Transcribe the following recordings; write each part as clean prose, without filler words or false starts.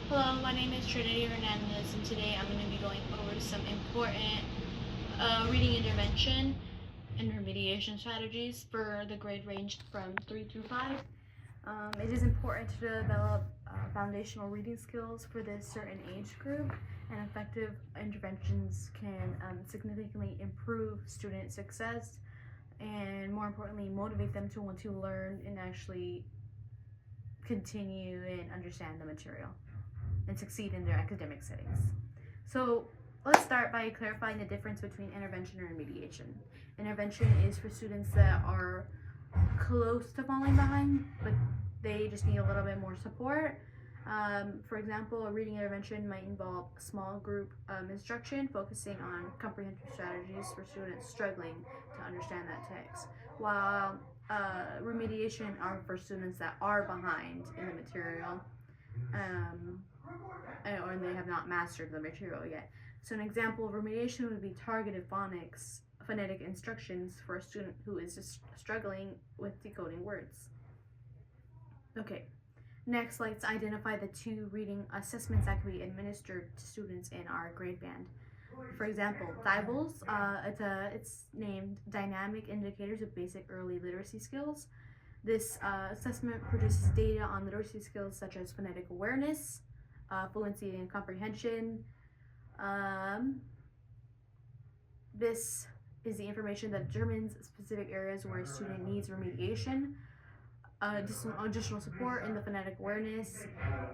Hello, my name is Trinity Hernandez, and today I'm going to be going over some important reading intervention and remediation strategies for the grade range from 3 through 5. It is important to develop foundational reading skills for this certain age group, and effective interventions can significantly improve student success and, more importantly, motivate them to want to learn and actually continue and understand the material and succeed in their academic settings. So let's start by clarifying the difference between intervention and remediation. Intervention is for students that are close to falling behind, but they just need a little bit more support. For example, a reading intervention might involve small group instruction focusing on comprehensive strategies for students struggling to understand that text, while remediation are for students that are behind in the material, um, or they have not mastered the material yet. So an example of remediation would be targeted phonetic instructions for a student who is just struggling with decoding words. Okay, next let's identify the two reading assessments that can be administered to students in our grade band. For example, DIBELS, it's named Dynamic Indicators of Basic Early Literacy Skills. This assessment produces data on literacy skills such as phonetic awareness, fluency and comprehension. This is the information that determines specific areas where a student needs remediation, additional support in the phonetic awareness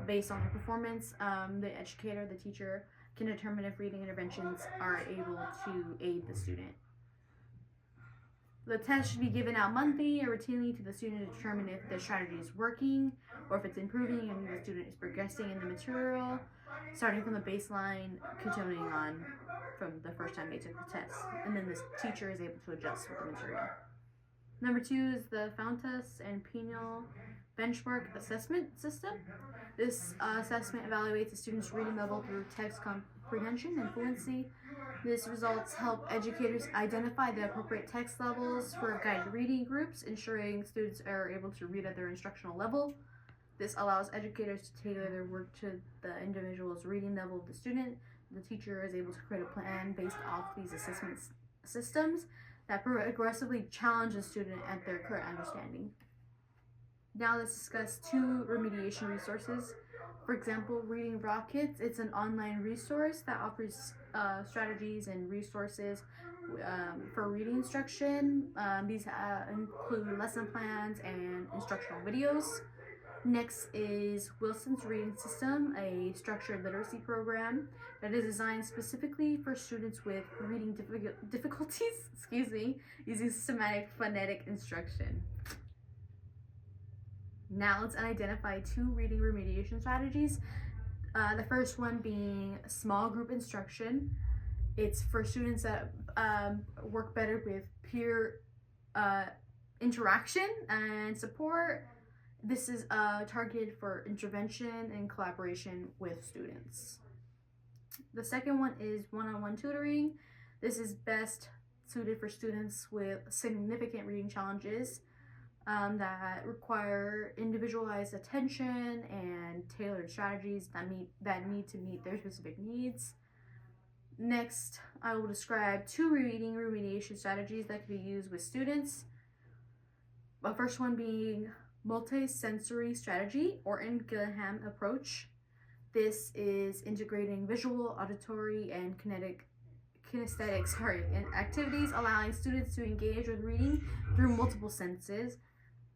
based on their performance. The educator, the teacher, can determine if reading interventions are able to aid the student. The test should be given out monthly or routinely to the student to determine if the strategy is working or if it's improving and the student is progressing in the material, starting from the baseline, continuing on from the first time they took the test. And then the teacher is able to adjust with the material. Number 2 is the Fountas and Pinal Benchmark Assessment System. This assessment evaluates a student's reading level through text comprehension and fluency. These results help educators identify the appropriate text levels for guided reading groups, ensuring students are able to read at their instructional level. This allows educators to tailor their work to the individual's reading level of the student. The teacher is able to create a plan based off these assessment systems that progressively challenge the student at their current understanding. Now let's discuss two remediation resources. For example, Reading Rockets, it's an online resource that offers strategies and resources for reading instruction. These include lesson plans and instructional videos. Next is Wilson's Reading System, a structured literacy program that is designed specifically for students with reading difficulties, using systematic phonetic instruction. Now let's identify two reading remediation strategies. The first one being small group instruction. It's for students that work better with peer interaction and support. This is targeted for intervention and collaboration with students. The second one is one-on-one tutoring. This is best suited for students with significant reading challenges that require individualized attention and tailored strategies that need to meet their specific needs. Next, I will describe two reading remediation strategies that can be used with students. The first one being multi-sensory strategy, or Gillingham approach. This is integrating visual, auditory, and kinesthetic activities, allowing students to engage with reading through multiple senses.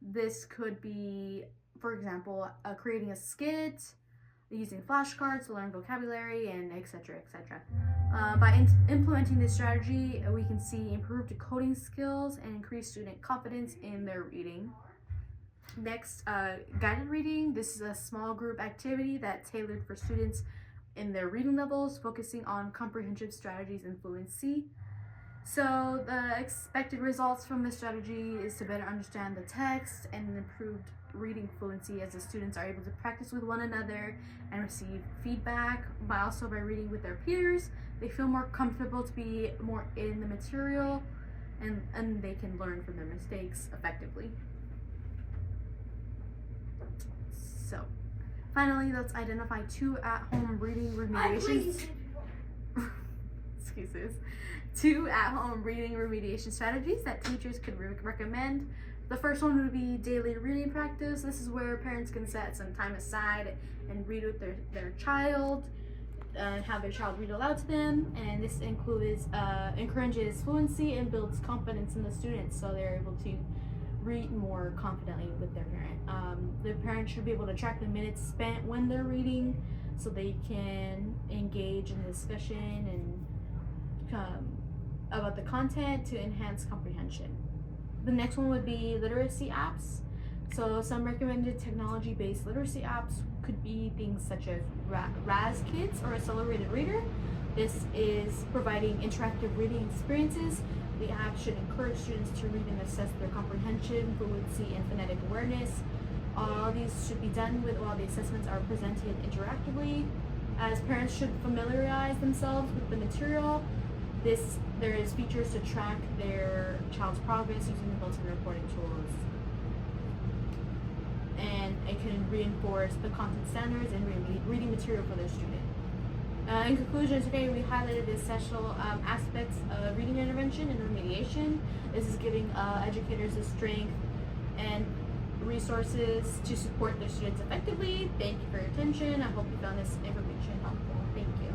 This could be, for example, creating a skit, using flashcards to learn vocabulary, and etc. etc. By implementing this strategy, we can see improved decoding skills and increased student confidence in their reading. Next, guided reading. This is a small group activity that's tailored for students in their reading levels, focusing on comprehensive strategies and fluency. So the expected results from this strategy is to better understand the text and improved reading fluency as the students are able to practice with one another and receive feedback. By reading with their peers, they feel more comfortable to be more in the material, and they can learn from their mistakes effectively. So Finally, let's identify 2 at-home reading remediation. Excuses. 2 at-home reading remediation strategies that teachers could recommend. The first one would be daily reading practice. This is where parents can set some time aside and read with their child, have their child read aloud to them, and this encourages fluency and builds confidence in the students, so they're able to read more confidently with their parent. The parent should be able to track the minutes spent when they're reading, so they can engage in discussion and about the content to enhance comprehension. The next one would be literacy apps. So some recommended technology-based literacy apps could be things such as Raz Kids or Accelerated Reader. This is providing interactive reading experiences. The app should encourage students to read and assess their comprehension, fluency, and phonetic awareness. All these should be done while the assessments are presented interactively, as parents should familiarize themselves with the material. There is features to track their child's progress using the built-in reporting tools, and it can reinforce the content standards and reading material for their student. In conclusion, today we highlighted the essential aspects of reading intervention and remediation. This is giving educators the strength and resources to support their students effectively. Thank you for your attention. I hope you found this information helpful. Thank you.